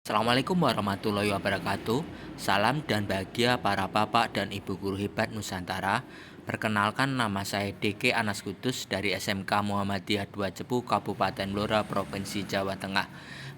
Assalamualaikum warahmatullahi wabarakatuh. Salam dan bahagia para bapak dan ibu guru hebat Nusantara. Perkenalkan, nama saya DK Anas Kudus dari SMK Muhammadiyah 2 Cepu, Kabupaten Blora, Provinsi Jawa Tengah.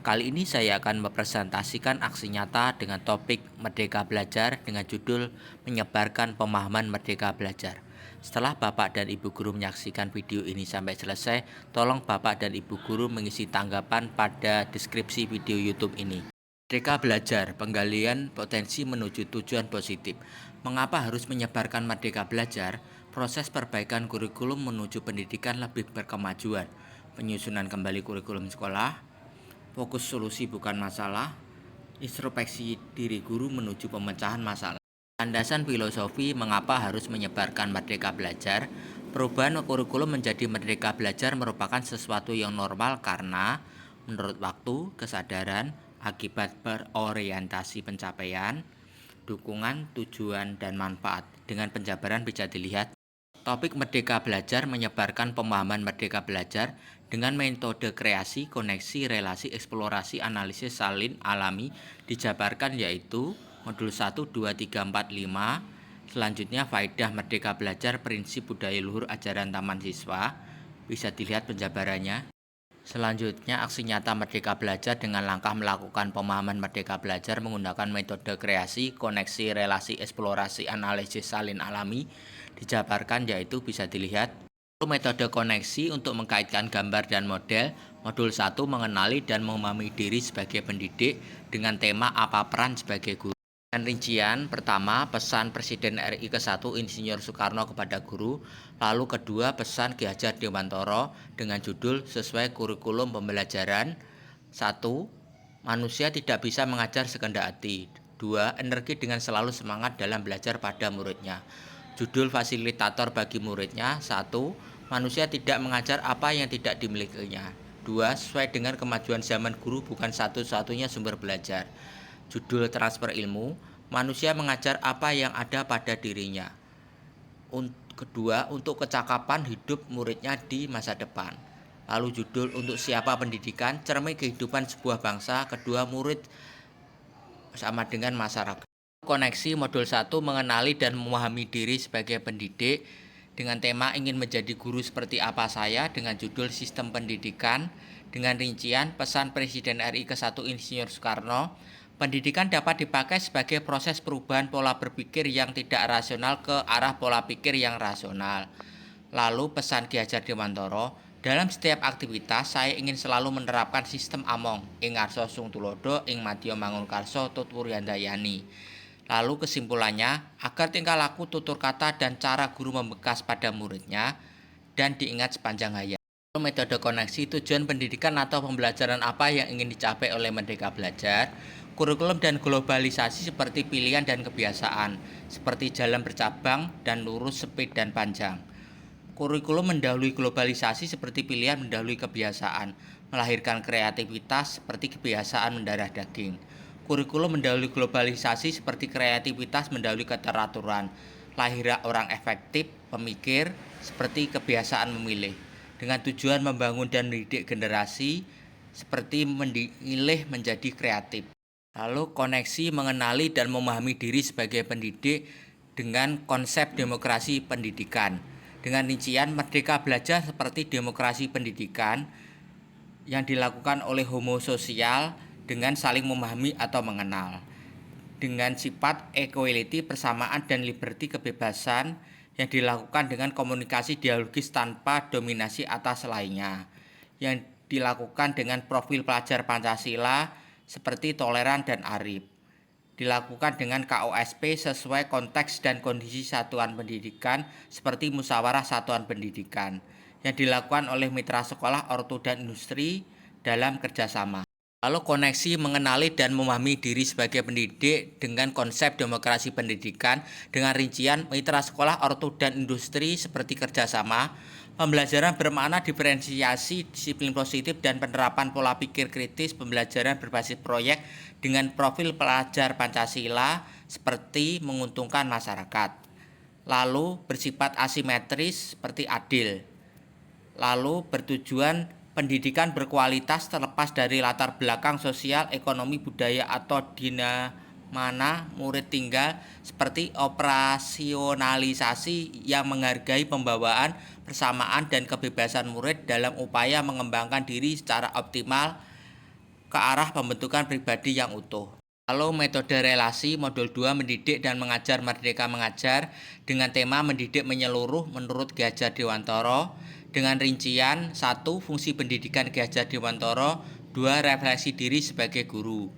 Kali ini saya akan mempresentasikan aksi nyata dengan topik Merdeka Belajar dengan judul Menyebarkan Pemahaman Merdeka Belajar. Setelah Bapak dan Ibu Guru menyaksikan video ini sampai selesai, tolong Bapak dan Ibu Guru mengisi tanggapan pada deskripsi video YouTube ini. Merdeka Belajar, penggalian potensi menuju tujuan positif. Mengapa harus menyebarkan Merdeka Belajar? Proses perbaikan kurikulum menuju pendidikan lebih berkemajuan. Penyusunan kembali kurikulum sekolah. Fokus solusi bukan masalah. Introspeksi diri guru menuju pemecahan masalah. Landasan filosofi mengapa harus menyebarkan Merdeka Belajar. Perubahan kurikulum menjadi Merdeka Belajar merupakan sesuatu yang normal karena menurut waktu, kesadaran, akibat berorientasi pencapaian, dukungan, tujuan, dan manfaat. Dengan penjabaran bisa dilihat. Topik Merdeka Belajar menyebarkan pemahaman Merdeka Belajar dengan metode kreasi, koneksi, relasi, eksplorasi, analisis, salin, alami dijabarkan yaitu modul 1, 2, 3, 4, 5. Selanjutnya faedah Merdeka Belajar, prinsip budaya luhur ajaran taman siswa. Bisa dilihat penjabarannya. Selanjutnya, aksi nyata Merdeka Belajar dengan langkah melakukan pemahaman Merdeka Belajar menggunakan metode kreasi, koneksi, relasi, eksplorasi, analisis, salin, alami dijabarkan yaitu bisa dilihat. Metode koneksi untuk mengkaitkan gambar dan model. Modul 1 mengenali dan memahami diri sebagai pendidik dengan tema apa peran sebagai guru. Dan rincian pertama, pesan Presiden RI ke-1 Insinyur Soekarno kepada guru. Lalu kedua, pesan Ki Hajar Dewantoro dengan judul sesuai kurikulum pembelajaran. 1. Manusia tidak bisa mengajar sekehendak hati. 2. Energi dengan selalu semangat dalam belajar pada muridnya. Judul fasilitator bagi muridnya. 1. Manusia tidak mengajar apa yang tidak dimilikinya. 2. Sesuai dengan kemajuan zaman guru bukan satu-satunya sumber belajar. Judul transfer ilmu, manusia mengajar apa yang ada pada dirinya. Kedua, untuk kecakapan hidup muridnya di masa depan. Lalu judul untuk siapa pendidikan, cermin kehidupan sebuah bangsa. Kedua, murid sama dengan masyarakat. Koneksi modul 1 mengenali dan memahami diri sebagai pendidik dengan tema ingin menjadi guru seperti apa saya dengan judul sistem pendidikan dengan rincian pesan Presiden RI ke-1 Insinyur Soekarno. Pendidikan dapat dipakai sebagai proses perubahan pola berpikir yang tidak rasional ke arah pola pikir yang rasional. Lalu pesan Ki Hajar Dewantoro, dalam setiap aktivitas saya ingin selalu menerapkan sistem Among, ing ngarsa sung tulodo, ing madya mangunkarsa tutur yandayani. Lalu kesimpulannya, agar tingkah laku, tutur kata, dan cara guru membekas pada muridnya dan diingat sepanjang hayat. Metode koneksi, tujuan pendidikan atau pembelajaran apa yang ingin dicapai oleh Merdeka Belajar. Kurikulum dan globalisasi seperti pilihan dan kebiasaan, seperti jalan bercabang dan lurus, sempit dan panjang. Kurikulum mendahului globalisasi seperti pilihan mendahului kebiasaan, melahirkan kreativitas seperti kebiasaan mendarah daging. Kurikulum mendahului globalisasi seperti kreativitas mendahului keteraturan, lahirnya orang efektif, pemikir, seperti kebiasaan memilih. Dengan tujuan membangun dan mendidik generasi, seperti memilih menjadi kreatif. Lalu koneksi mengenali dan memahami diri sebagai pendidik dengan konsep demokrasi pendidikan. Dengan rincian Merdeka Belajar seperti demokrasi pendidikan yang dilakukan oleh homo sosial dengan saling memahami atau mengenal. Dengan sifat equality, persamaan, dan liberty, kebebasan yang dilakukan dengan komunikasi dialogis tanpa dominasi atas lainnya. Yang dilakukan dengan profil pelajar Pancasila seperti toleran dan arif. Dilakukan dengan KOSP sesuai konteks dan kondisi satuan pendidikan seperti musyawarah satuan pendidikan. Yang dilakukan oleh mitra sekolah, ortu, dan industri dalam kerjasama. Lalu koneksi mengenali dan memahami diri sebagai pendidik dengan konsep demokrasi pendidikan dengan rincian mitra sekolah, ortu, dan industri seperti kerjasama. Pembelajaran bermakna diferensiasi disiplin positif dan penerapan pola pikir kritis. Pembelajaran berbasis proyek dengan profil pelajar Pancasila seperti menguntungkan masyarakat. Lalu bersifat asimetris seperti adil. Lalu bertujuan pendidikan berkualitas terlepas dari latar belakang sosial, ekonomi, budaya, atau di mana murid tinggal, seperti operasionalisasi yang menghargai pembawaan, persamaan, dan kebebasan murid dalam upaya mengembangkan diri secara optimal ke arah pembentukan pribadi yang utuh. Lalu metode relasi modul 2 mendidik dan mengajar merdeka mengajar dengan tema mendidik menyeluruh menurut Ki Hajar Dewantara dengan rincian 1. Fungsi pendidikan Ki Hajar Dewantara, 2. Refleksi diri sebagai guru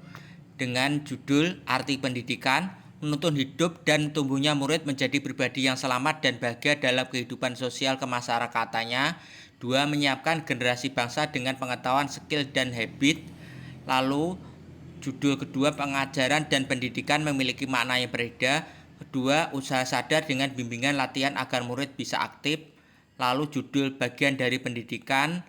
dengan judul arti pendidikan menuntun hidup dan tumbuhnya murid menjadi pribadi yang selamat dan bahagia dalam kehidupan sosial kemasyarakatanya, 2. Menyiapkan generasi bangsa dengan pengetahuan, skill, dan habit. Lalu judul kedua, pengajaran dan pendidikan memiliki makna yang berbeda. Kedua, usaha sadar dengan bimbingan latihan agar murid bisa aktif. Lalu judul bagian dari pendidikan,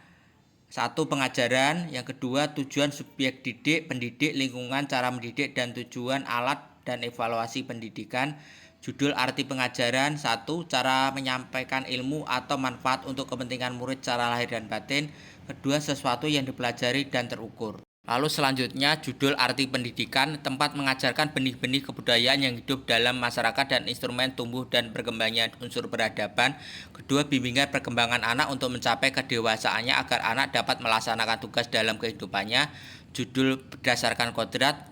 1. Pengajaran, yang kedua tujuan subjek didik, pendidik, lingkungan, cara mendidik, dan tujuan alat dan evaluasi pendidikan. Judul arti pengajaran, 1. Cara menyampaikan ilmu atau manfaat untuk kepentingan murid secara lahir dan batin. Kedua, sesuatu yang dipelajari dan terukur. Lalu selanjutnya judul arti pendidikan, tempat mengajarkan benih-benih kebudayaan yang hidup dalam masyarakat dan instrumen tumbuh dan berkembangnya unsur peradaban. Kedua, bimbingan perkembangan anak untuk mencapai kedewasaannya agar anak dapat melaksanakan tugas dalam kehidupannya. Judul berdasarkan kodrat,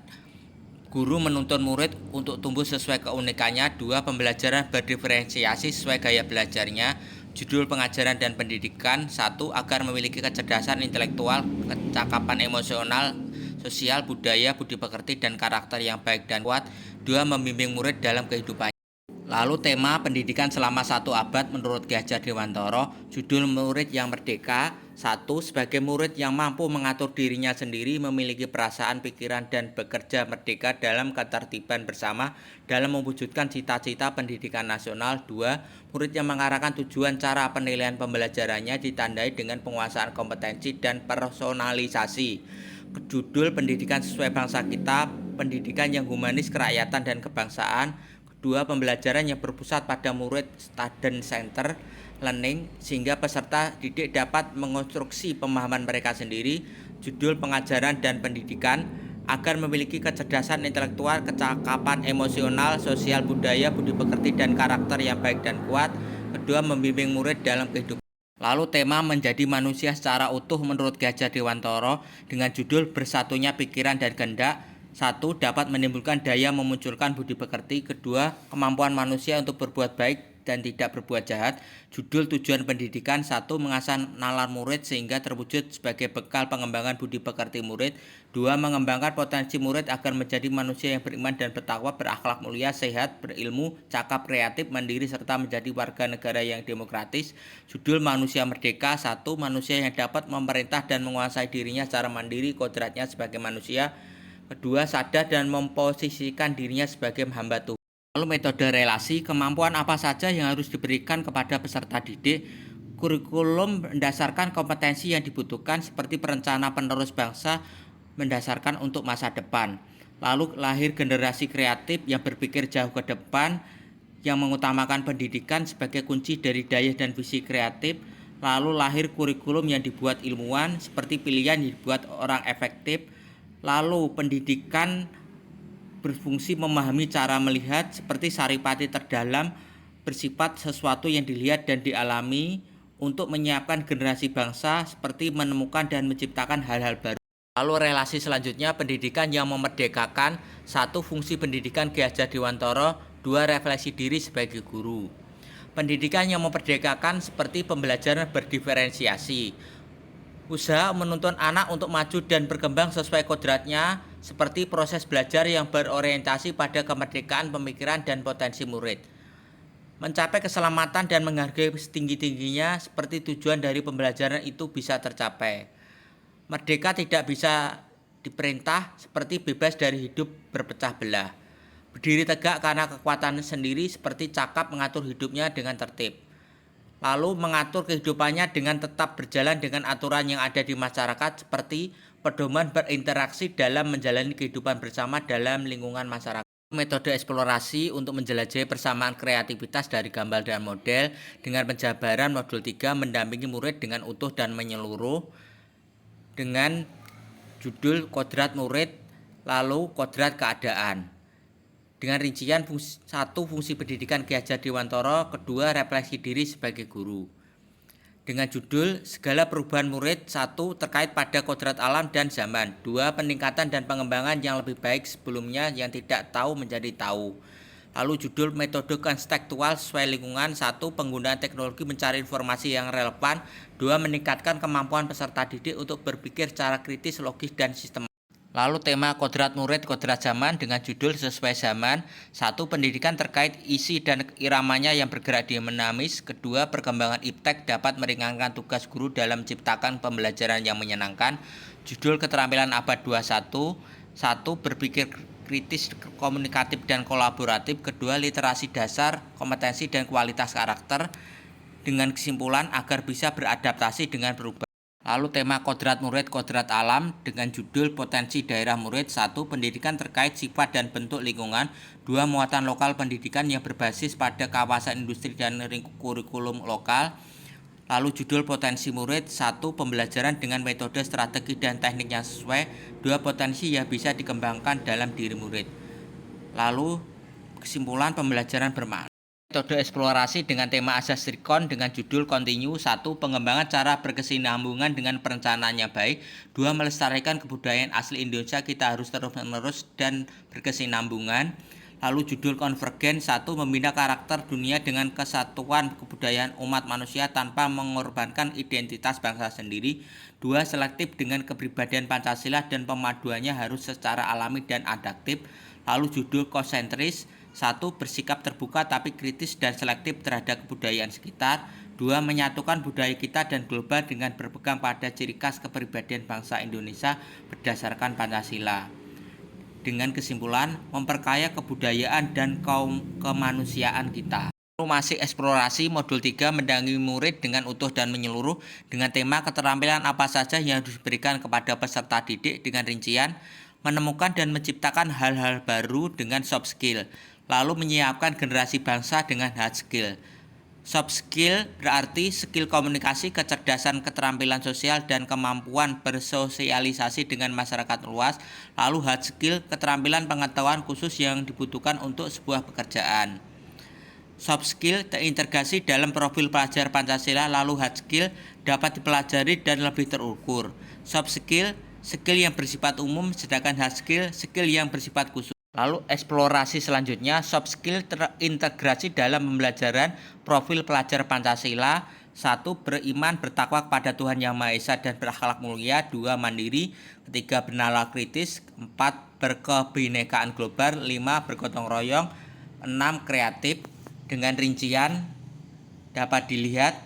guru menuntun murid untuk tumbuh sesuai keunikannya. 2. Pembelajaran berdiferensiasi sesuai gaya belajarnya. Judul pengajaran dan pendidikan, 1. Agar memiliki kecerdasan intelektual, kecakapan emosional, sosial, budaya, budi pekerti, dan karakter yang baik dan kuat. 2. Membimbing murid dalam kehidupannya. Lalu tema pendidikan selama 1 abad menurut Ki Hajar Dewantara, judul murid yang merdeka. 1. Sebagai murid yang mampu mengatur dirinya sendiri, memiliki perasaan, pikiran, dan bekerja merdeka dalam ketertiban bersama dalam mewujudkan cita-cita pendidikan nasional. 2. Murid yang mengarahkan tujuan cara penilaian pembelajarannya ditandai dengan penguasaan kompetensi dan personalisasi. Judul pendidikan sesuai bangsa kita, pendidikan yang humanis, kerakyatan, dan kebangsaan. Kedua, pembelajaran yang berpusat pada murid, student center learning, sehingga peserta didik dapat mengonstruksi pemahaman mereka sendiri. Judul pengajaran dan pendidikan, agar memiliki kecerdasan intelektual, kecakapan emosional, sosial, budaya, budi pekerti, dan karakter yang baik dan kuat. Kedua, membimbing murid dalam kehidupan. Lalu tema menjadi manusia secara utuh menurut Ki Hajar Dewantara dengan judul bersatunya pikiran dan kehendak. 1. Dapat menimbulkan daya memunculkan budi pekerti. Kedua, kemampuan manusia untuk berbuat baik dan tidak berbuat jahat. Judul tujuan pendidikan, 1. Mengasah nalar murid sehingga terwujud sebagai bekal pengembangan budi pekerti murid. 2. Mengembangkan potensi murid agar menjadi manusia yang beriman dan bertakwa, berakhlak mulia, sehat, berilmu, cakap, kreatif, mandiri, serta menjadi warga negara yang demokratis. Judul manusia merdeka, 1. Manusia yang dapat memerintah dan menguasai dirinya secara mandiri, kodratnya sebagai manusia. Kedua, sadar dan memposisikan dirinya sebagai hamba Tuhan. Lalu metode relasi, kemampuan apa saja yang harus diberikan kepada peserta didik. Kurikulum mendasarkan kompetensi yang dibutuhkan seperti perencana penerus bangsa mendasarkan untuk masa depan. Lalu lahir generasi kreatif yang berpikir jauh ke depan, yang mengutamakan pendidikan sebagai kunci dari daya dan visi kreatif. Lalu lahir kurikulum yang dibuat ilmuwan seperti pilihan yang dibuat orang efektif. Lalu pendidikan berfungsi memahami cara melihat seperti saripati terdalam, bersifat sesuatu yang dilihat dan dialami untuk menyiapkan generasi bangsa seperti menemukan dan menciptakan hal-hal baru. Lalu relasi selanjutnya pendidikan yang memerdekakan. 1. Fungsi pendidikan Ki Hajar Dewantara. 2. Refleksi diri sebagai guru. Pendidikan yang memerdekakan seperti pembelajaran berdiferensiasi, usaha menuntun anak untuk maju dan berkembang sesuai kodratnya, seperti proses belajar yang berorientasi pada kemerdekaan pemikiran dan potensi murid. Mencapai keselamatan dan menghargai setinggi-tingginya, seperti tujuan dari pembelajaran itu bisa tercapai. Merdeka tidak bisa diperintah, seperti bebas dari hidup berpecah belah. Berdiri tegak karena kekuatan sendiri, seperti cakap mengatur hidupnya dengan tertib. Lalu mengatur kehidupannya dengan tetap berjalan dengan aturan yang ada di masyarakat seperti pedoman berinteraksi dalam menjalani kehidupan bersama dalam lingkungan masyarakat. Metode eksplorasi untuk menjelajahi persamaan kreativitas dari gambar dan model dengan penjabaran modul 3 mendampingi murid dengan utuh dan menyeluruh. dengan judul Kodrat Murid, lalu Kodrat Keadaan. Dengan rincian 1. Fungsi pendidikan Ki Hajar Dewantara, kedua refleksi diri sebagai guru. Dengan judul Segala Perubahan Murid, 1. Terkait pada kodrat alam dan zaman, 2. Peningkatan dan pengembangan yang lebih baik sebelumnya yang tidak tahu menjadi tahu. Lalu judul Metode Konstekstual sesuai lingkungan, 1. Penggunaan teknologi mencari informasi yang relevan, 2. Meningkatkan kemampuan peserta didik untuk berpikir secara kritis, logis, dan sistematis. Lalu tema kodrat murid, kodrat zaman dengan judul sesuai zaman, 1. Pendidikan terkait isi dan iramanya yang bergerak dinamis, kedua. Perkembangan iptek dapat meringankan tugas guru dalam menciptakan pembelajaran yang menyenangkan. Judul keterampilan abad 21, 1. Berpikir kritis, komunikatif, dan kolaboratif, kedua. Literasi dasar, kompetensi, dan kualitas karakter, dengan kesimpulan agar bisa beradaptasi dengan perubahan. Lalu tema kodrat murid, kodrat alam dengan judul potensi daerah murid, 1. Pendidikan terkait sifat dan bentuk lingkungan, 2. Muatan lokal pendidikan yang berbasis pada kawasan industri dan kurikulum lokal. Lalu judul potensi murid, 1. Pembelajaran dengan metode, strategi, dan teknik yang sesuai, 2. Potensi yang bisa dikembangkan dalam diri murid. Lalu kesimpulan pembelajaran bermakna. Metode eksplorasi dengan tema asas Trikon dengan judul Kontinu, 1. Pengembangan cara berkesinambungan dengan perencanaan yang baik, 2. Melestarikan kebudayaan asli Indonesia, kita harus terus-menerus dan berkesinambungan. Lalu judul Konvergen, 1. Membina karakter dunia dengan kesatuan kebudayaan umat manusia tanpa mengorbankan identitas bangsa sendiri, 2. Selektif dengan kepribadian Pancasila dan pemaduannya harus secara alami dan adaptif. Lalu judul Konsentris, 1. Bersikap terbuka tapi kritis dan selektif terhadap kebudayaan sekitar, 2. Menyatukan budaya kita dan global dengan berpegang pada ciri khas kepribadian bangsa Indonesia berdasarkan Pancasila. Dengan kesimpulan, memperkaya kebudayaan dan kemanusiaan kita. Masih eksplorasi modul 3 mendampingi murid dengan utuh dan menyeluruh dengan tema keterampilan apa saja yang harus diberikan kepada peserta didik dengan rincian menemukan dan menciptakan hal-hal baru dengan soft skill, lalu menyiapkan generasi bangsa dengan hard skill. Soft skill berarti skill komunikasi, kecerdasan, keterampilan sosial, dan kemampuan bersosialisasi dengan masyarakat luas. Lalu hard skill, keterampilan pengetahuan khusus yang dibutuhkan untuk sebuah pekerjaan. Soft skill terintegrasi dalam profil pelajar Pancasila, lalu hard skill dapat dipelajari dan lebih terukur. Soft skill yang bersifat umum, sedangkan hard skill yang bersifat khusus. Lalu eksplorasi selanjutnya, soft skill terintegrasi dalam pembelajaran profil pelajar Pancasila, 1. Beriman bertakwa kepada Tuhan Yang Maha Esa dan berakhlak mulia, 2. Mandiri, 3. Bernalar kritis, 4. Berkebinekaan global, 5. Bergotong royong, 6. Kreatif. Dengan rincian dapat dilihat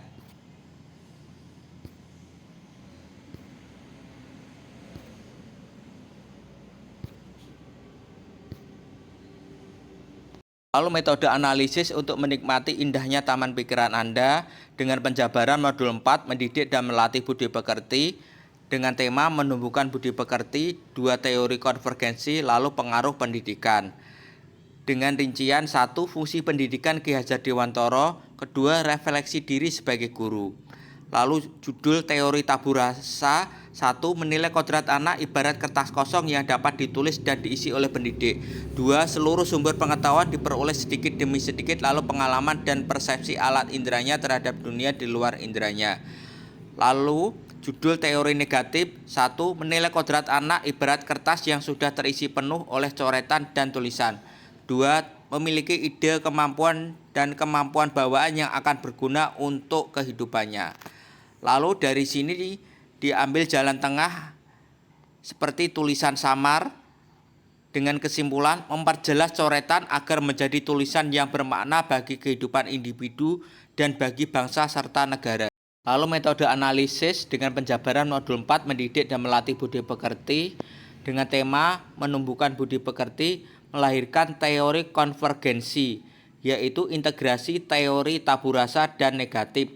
lalu metode analisis untuk menikmati indahnya taman pikiran Anda dengan penjabaran modul 4 mendidik dan melatih budi pekerti dengan tema menumbuhkan budi pekerti, 2. Teori konvergensi, lalu pengaruh pendidikan. Dengan rincian 1. Fungsi pendidikan Ki Hajar Dewantara, kedua. Refleksi diri sebagai guru. Lalu judul teori tabur rasa, 1. Menilai kodrat anak ibarat kertas kosong yang dapat ditulis dan diisi oleh pendidik, 2. Seluruh sumber pengetahuan diperoleh sedikit demi sedikit, lalu pengalaman dan persepsi alat inderanya terhadap dunia di luar inderanya. Lalu judul teori negatif, 1. Menilai kodrat anak ibarat kertas yang sudah terisi penuh oleh coretan dan tulisan, 2. Memiliki ide, kemampuan, dan kemampuan bawaan yang akan berguna untuk kehidupannya. Lalu dari sini diambil jalan tengah seperti tulisan samar dengan kesimpulan memperjelas coretan agar menjadi tulisan yang bermakna bagi kehidupan individu dan bagi bangsa serta negara. Lalu metode analisis dengan penjabaran modul 4 mendidik dan melatih budi pekerti dengan tema menumbuhkan budi pekerti melahirkan teori konvergensi, yaitu integrasi teori tabur rasa dan negatif.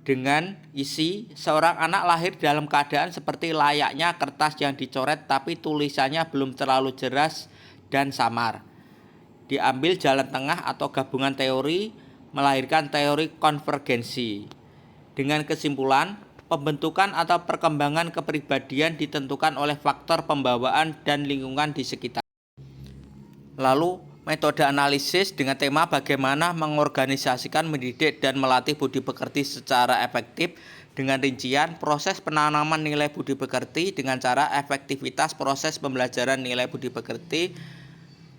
Dengan isi, seorang anak lahir dalam keadaan seperti layaknya kertas yang dicoret tapi tulisannya belum terlalu jelas dan samar. Diambil jalan tengah atau gabungan teori melahirkan teori konvergensi. Dengan kesimpulan, Pembentukan atau perkembangan kepribadian ditentukan oleh faktor pembawaan dan lingkungan di sekitar. Lalu, metode analisis dengan tema bagaimana mengorganisasikan, mendidik, dan melatih budi pekerti secara efektif dengan rincian proses penanaman nilai budi pekerti dengan cara efektivitas proses pembelajaran nilai budi pekerti.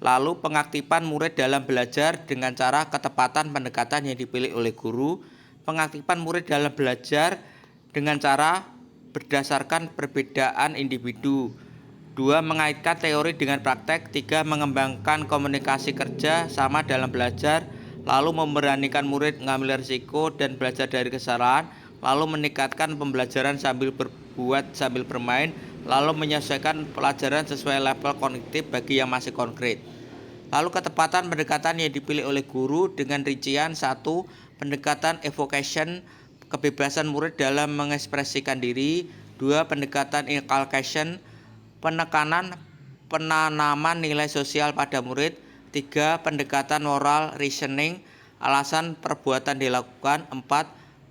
Lalu pengaktifan murid dalam belajar dengan cara ketepatan pendekatan yang dipilih oleh guru. Pengaktifan murid dalam belajar dengan cara berdasarkan perbedaan individu. 2. Mengaitkan teori dengan praktek. 3. Mengembangkan komunikasi kerja sama dalam belajar. Lalu memberanikan murid mengambil risiko dan belajar dari kesalahan. Lalu meningkatkan pembelajaran sambil berbuat sambil bermain. Lalu menyesuaikan pelajaran sesuai level kognitif bagi yang masih konkret. Lalu ketepatan pendekatan yang dipilih oleh guru dengan rincian 1. Pendekatan evocation, kebebasan murid dalam mengekspresikan diri. 2. Pendekatan inculcation, penanaman nilai sosial pada murid. 3. Pendekatan moral reasoning, alasan perbuatan dilakukan. 4.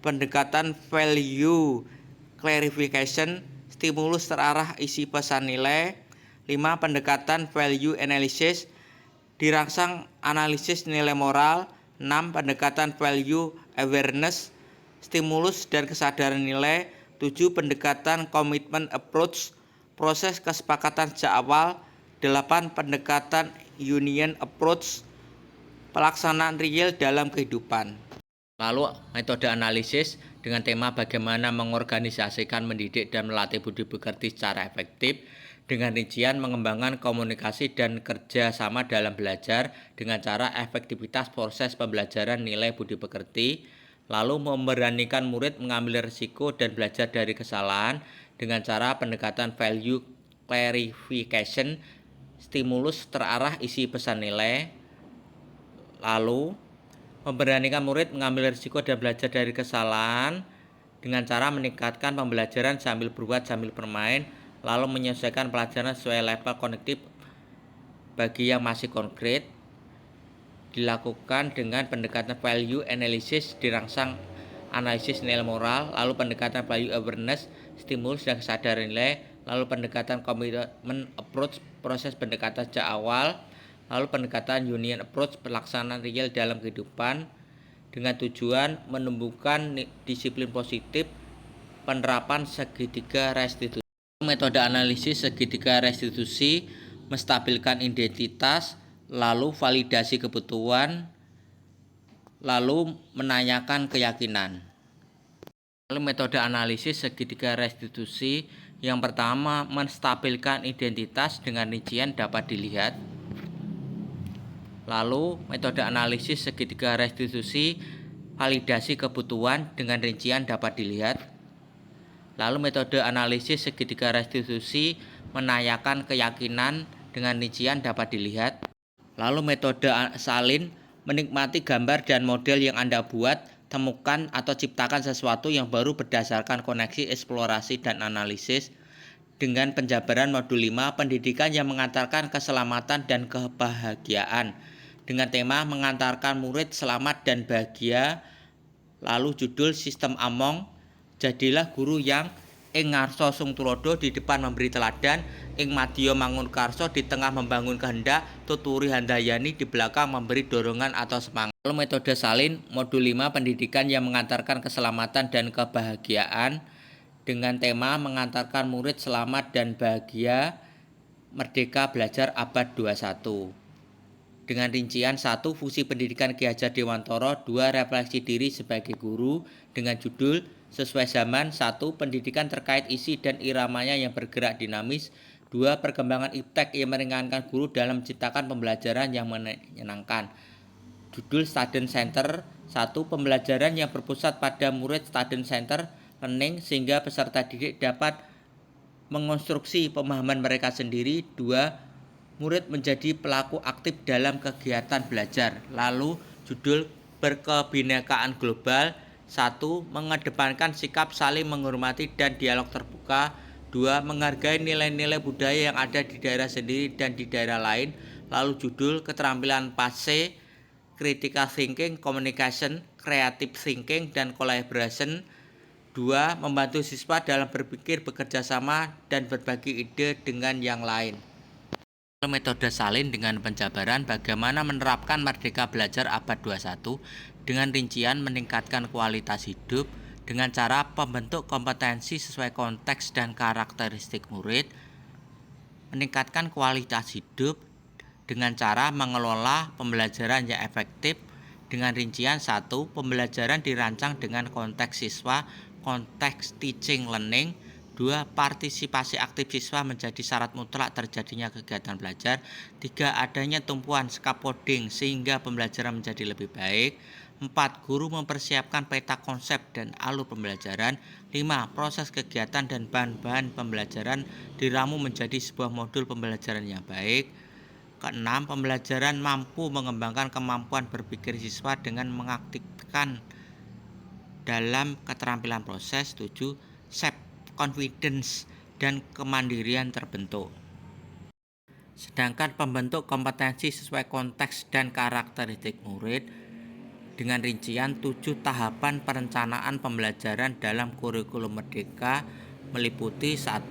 Pendekatan value clarification, stimulus terarah isi pesan nilai. 5. Pendekatan value analysis, dirangsang analisis nilai moral. 6. Pendekatan value awareness, stimulus dan kesadaran nilai. 7. Pendekatan commitment approach, proses kesepakatan sejak awal. 8. Pendekatan union approach, pelaksanaan real dalam kehidupan. Lalu metode analisis dengan tema bagaimana mengorganisasikan, mendidik, dan melatih budi pekerti secara efektif dengan rincian mengembangkan komunikasi dan kerja sama dalam belajar dengan cara efektivitas proses pembelajaran nilai budi pekerti. Lalu memberanikan murid mengambil risiko dan belajar dari kesalahan dengan cara pendekatan value clarification, stimulus terarah isi pesan nilai. Lalu memberanikan murid mengambil risiko dan belajar dari kesalahan dengan cara meningkatkan pembelajaran sambil berbuat sambil bermain. Lalu menyelesaikan pelajaran sesuai level kognitif bagi yang masih konkret. Dilakukan dengan pendekatan value analysis, dirangsang analisis nilai moral. Lalu pendekatan value awareness, stimulus dan kesadaran nilai. Lalu pendekatan commitment approach, proses pendekatan sejak awal. Lalu pendekatan union approach, pelaksanaan real dalam kehidupan dengan tujuan menumbuhkan disiplin positif, penerapan segitiga restitusi. Metode analisis segitiga restitusi, menstabilkan identitas, lalu validasi kebutuhan, lalu menanyakan keyakinan. Lalu metode analisis segitiga restitusi yang pertama, menstabilkan identitas dengan rincian dapat dilihat. Lalu metode analisis segitiga restitusi, validasi kebutuhan dengan rincian dapat dilihat. Lalu metode analisis segitiga restitusi, menanyakan keyakinan dengan rincian dapat dilihat. Lalu metode salin, menikmati gambar dan model yang Anda buat, temukan atau ciptakan sesuatu yang baru berdasarkan koneksi, eksplorasi, dan analisis. Dengan penjabaran modul 5, pendidikan yang mengantarkan keselamatan dan kebahagiaan. Dengan tema mengantarkan murid selamat dan bahagia. Lalu judul sistem Among, jadilah guru yang ing ngarsa sung tulodo, di depan memberi teladan, ing madya mangun karsa, di tengah membangun kehendak, tuturi handayani, di belakang memberi dorongan atau semangat. Lalu metode salin, modul 5, pendidikan yang mengantarkan keselamatan dan kebahagiaan. Dengan tema mengantarkan murid selamat dan bahagia, Merdeka Belajar Abad 21. Dengan rincian 1. Fungsi pendidikan Ki Hajar Dewantara. 2. Refleksi diri sebagai guru dengan judul sesuai zaman. 1. Pendidikan terkait isi dan iramanya yang bergerak dinamis. 2. Perkembangan iptek yang meringankan guru dalam menciptakan pembelajaran yang menyenangkan. Judul Student Center. 1. Pembelajaran yang berpusat pada murid, student center learning, sehingga peserta didik dapat mengonstruksi pemahaman mereka sendiri. 2. Murid menjadi pelaku aktif dalam kegiatan belajar. Lalu judul berkebinekaan global. 1. Mengedepankan sikap saling menghormati dan dialog terbuka. 2. Menghargai nilai-nilai budaya yang ada di daerah sendiri dan di daerah lain. Lalu judul keterampilan PASE, critical thinking, communication, creative thinking, dan collaboration. 2. Membantu siswa dalam berpikir, bekerja sama, dan berbagi ide dengan yang lain. Metode salin dengan penjabaran bagaimana menerapkan Merdeka Belajar Abad 21 dengan rincian meningkatkan kualitas hidup dengan cara pembentuk kompetensi sesuai konteks dan karakteristik murid, meningkatkan kualitas hidup dengan cara mengelola pembelajaran yang efektif dengan rincian 1. Pembelajaran dirancang dengan konteks siswa, konteks teaching learning. 2. Partisipasi aktif siswa menjadi syarat mutlak terjadinya kegiatan belajar. 3. Adanya tumpuan scaffolding sehingga pembelajaran menjadi lebih baik. 4. Guru mempersiapkan peta konsep dan alur pembelajaran. 5. Proses kegiatan dan bahan-bahan pembelajaran diramu menjadi sebuah modul pembelajaran yang baik. Keenam, pembelajaran mampu mengembangkan kemampuan berpikir siswa dengan mengaktifkan dalam keterampilan proses. 7. Self confidence dan kemandirian terbentuk. Sedangkan pembentuk kompetensi sesuai konteks dan karakteristik murid dengan rincian 7 tahapan perencanaan pembelajaran dalam kurikulum Merdeka meliputi 1.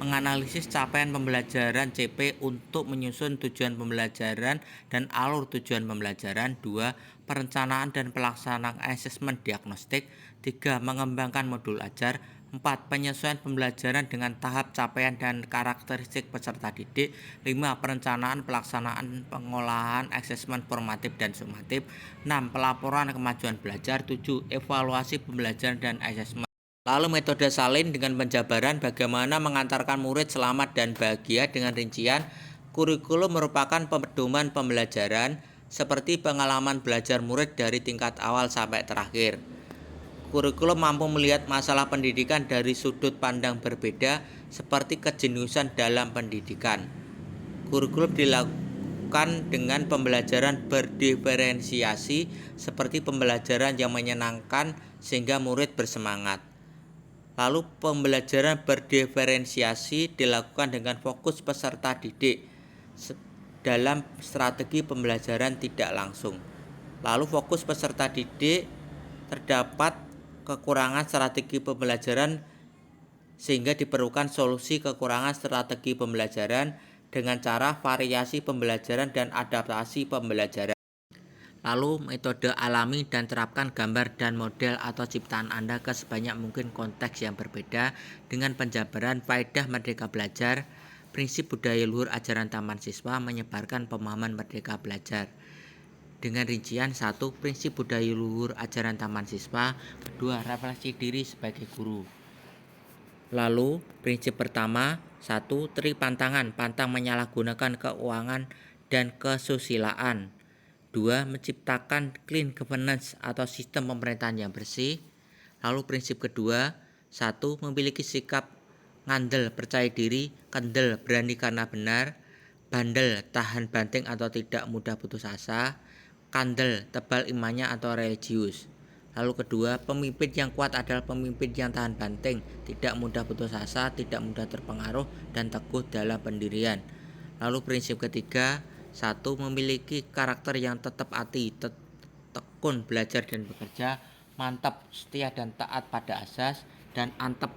Menganalisis capaian pembelajaran CP untuk menyusun tujuan pembelajaran dan alur tujuan pembelajaran. 2. Perencanaan dan pelaksanaan asesmen diagnostik. 3. Mengembangkan modul ajar. 4. Penyesuaian pembelajaran dengan tahap capaian dan karakteristik peserta didik. 5. Perencanaan pelaksanaan pengolahan asesmen formatif dan sumatif. 6. Pelaporan kemajuan belajar. 7. Evaluasi pembelajaran dan asesmen. Lalu metode salin dengan penjabaran bagaimana mengantarkan murid selamat dan bahagia dengan rincian kurikulum merupakan pedoman pembelajaran seperti pengalaman belajar murid dari tingkat awal sampai terakhir. Kurikulum mampu melihat masalah pendidikan dari sudut pandang berbeda seperti kejeniusan dalam pendidikan. Kurikulum dilakukan dengan pembelajaran berdiferensiasi seperti pembelajaran yang menyenangkan sehingga murid bersemangat. Lalu pembelajaran berdiferensiasi dilakukan dengan fokus peserta didik dalam strategi pembelajaran tidak langsung. Lalu fokus peserta didik terdapat kekurangan strategi pembelajaran sehingga diperlukan solusi kekurangan strategi pembelajaran dengan cara variasi pembelajaran dan adaptasi pembelajaran. Lalu metode alami dan terapkan gambar dan model atau ciptaan Anda ke sebanyak mungkin konteks yang berbeda dengan penjabaran faedah Merdeka Belajar, prinsip budaya luhur ajaran taman siswa menyebarkan pemahaman Merdeka Belajar. Dengan rincian 1. Prinsip budaya luhur ajaran taman siswa. 2. Refleksi diri sebagai guru. Lalu prinsip pertama 1. Tri pantangan, pantang menyalahgunakan keuangan dan kesusilaan. 2. Menciptakan clean governance atau sistem pemerintahan yang bersih. Lalu prinsip kedua 1. Memiliki sikap ngandel, percaya diri, kendel, berani karena benar, bandel, tahan banting atau tidak mudah putus asa, kandel, tebal imannya atau religius. Lalu kedua, pemimpin yang kuat adalah pemimpin yang tahan banting, tidak mudah putus asa, tidak mudah terpengaruh, dan teguh dalam pendirian. Lalu prinsip ketiga 1. Memiliki karakter yang tetap hati, tekun belajar dan bekerja, mantap, setia dan taat pada asas, dan antep,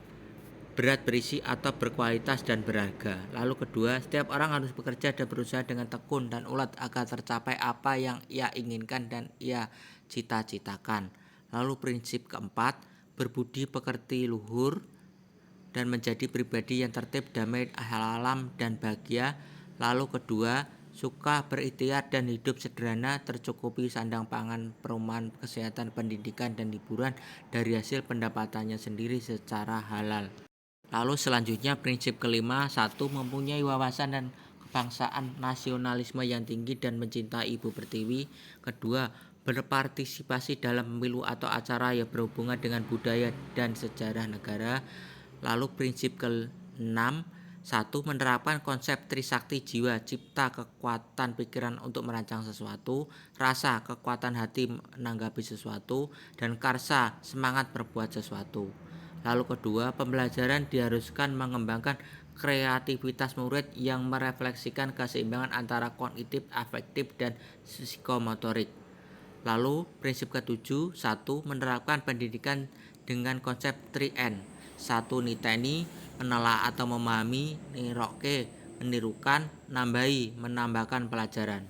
berat berisi atau berkualitas dan berharga. Lalu kedua, setiap orang harus bekerja dan berusaha dengan tekun dan ulet agar tercapai apa yang ia inginkan dan ia cita-citakan. Lalu prinsip keempat, berbudi pekerti luhur dan menjadi pribadi yang tertib, damai, alam dan bahagia. Lalu kedua, suka berikhtiar dan hidup sederhana, tercukupi sandang pangan, perumahan, kesehatan, pendidikan dan hiburan dari hasil pendapatannya sendiri secara halal. Lalu selanjutnya prinsip kelima 1. Mempunyai wawasan dan kebangsaan nasionalisme yang tinggi dan mencintai Ibu Pertiwi. Kedua, berpartisipasi dalam pemilu atau acara yang berhubungan dengan budaya dan sejarah negara. Lalu prinsip ke-6 1. Menerapkan konsep trisakti jiwa, cipta, kekuatan pikiran untuk merancang sesuatu, rasa, kekuatan hati menanggapi sesuatu, dan karsa, semangat berbuat sesuatu. Lalu kedua, pembelajaran diharuskan mengembangkan kreativitas murid yang merefleksikan keseimbangan antara kognitif, afektif, dan psikomotorik. Lalu prinsip ketujuh 1. Menerapkan pendidikan dengan konsep 3N. 1. Niteni, menelaah atau memahami, niroke, menirukan, nambahi, menambahkan pelajaran.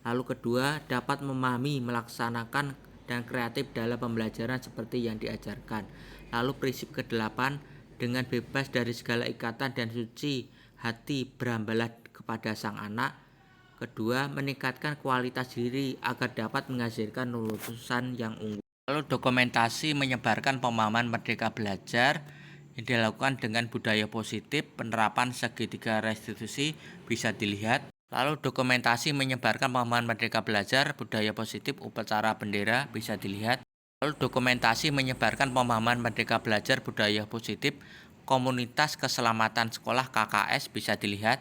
Lalu kedua, dapat memahami, melaksanakan, dan kreatif dalam pembelajaran seperti yang diajarkan. Lalu prinsip ke-8, dengan bebas dari segala ikatan dan suci hati berambalah kepada sang anak. Kedua, meningkatkan kualitas diri agar dapat menghasilkan lulusan yang unggul. Lalu dokumentasi menyebarkan pemahaman merdeka belajar yang dilakukan dengan budaya positif, penerapan segitiga restitusi bisa dilihat. Lalu dokumentasi menyebarkan pemahaman merdeka belajar, budaya positif, upacara bendera bisa dilihat. Lalu dokumentasi menyebarkan pemahaman merdeka belajar, budaya positif, komunitas keselamatan sekolah KKS bisa dilihat.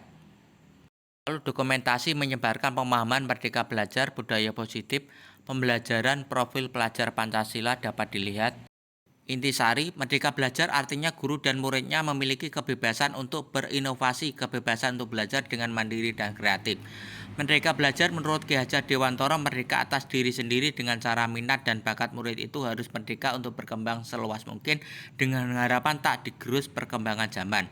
Lalu dokumentasi menyebarkan pemahaman merdeka belajar, budaya positif, pembelajaran profil pelajar Pancasila dapat dilihat. Intisari, merdeka belajar artinya guru dan muridnya memiliki kebebasan untuk berinovasi, kebebasan untuk belajar dengan mandiri dan kreatif. Merdeka belajar menurut Ki Hajar Dewantara merdeka atas diri sendiri dengan cara minat dan bakat murid itu harus merdeka untuk berkembang seluas mungkin dengan harapan tak digerus perkembangan zaman.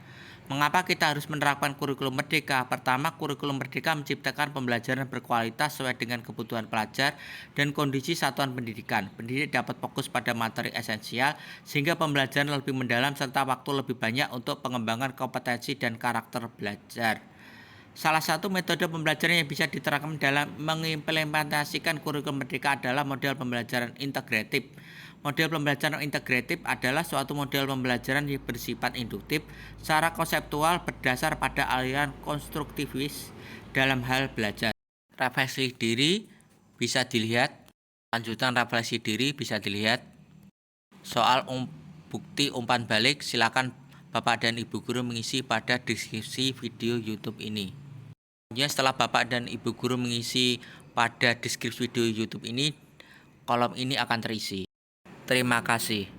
Mengapa kita harus menerapkan kurikulum merdeka? Pertama, kurikulum merdeka menciptakan pembelajaran berkualitas sesuai dengan kebutuhan pelajar dan kondisi satuan pendidikan. Pendidik dapat fokus pada materi esensial sehingga pembelajaran lebih mendalam serta waktu lebih banyak untuk pengembangan kompetensi dan karakter belajar. Salah satu metode pembelajaran yang bisa diterapkan dalam mengimplementasikan kurikulum merdeka adalah model pembelajaran integratif. Model pembelajaran integratif adalah suatu model pembelajaran yang bersifat induktif, secara konseptual berdasar pada aliran konstruktivis dalam hal belajar. Refleksi diri bisa dilihat. Lanjutan refleksi diri bisa dilihat. Soal bukti umpan balik, silakan Bapak dan Ibu guru mengisi pada deskripsi video YouTube ini. Setelah Bapak dan Ibu guru mengisi pada deskripsi video YouTube ini, kolom ini akan terisi. Terima kasih.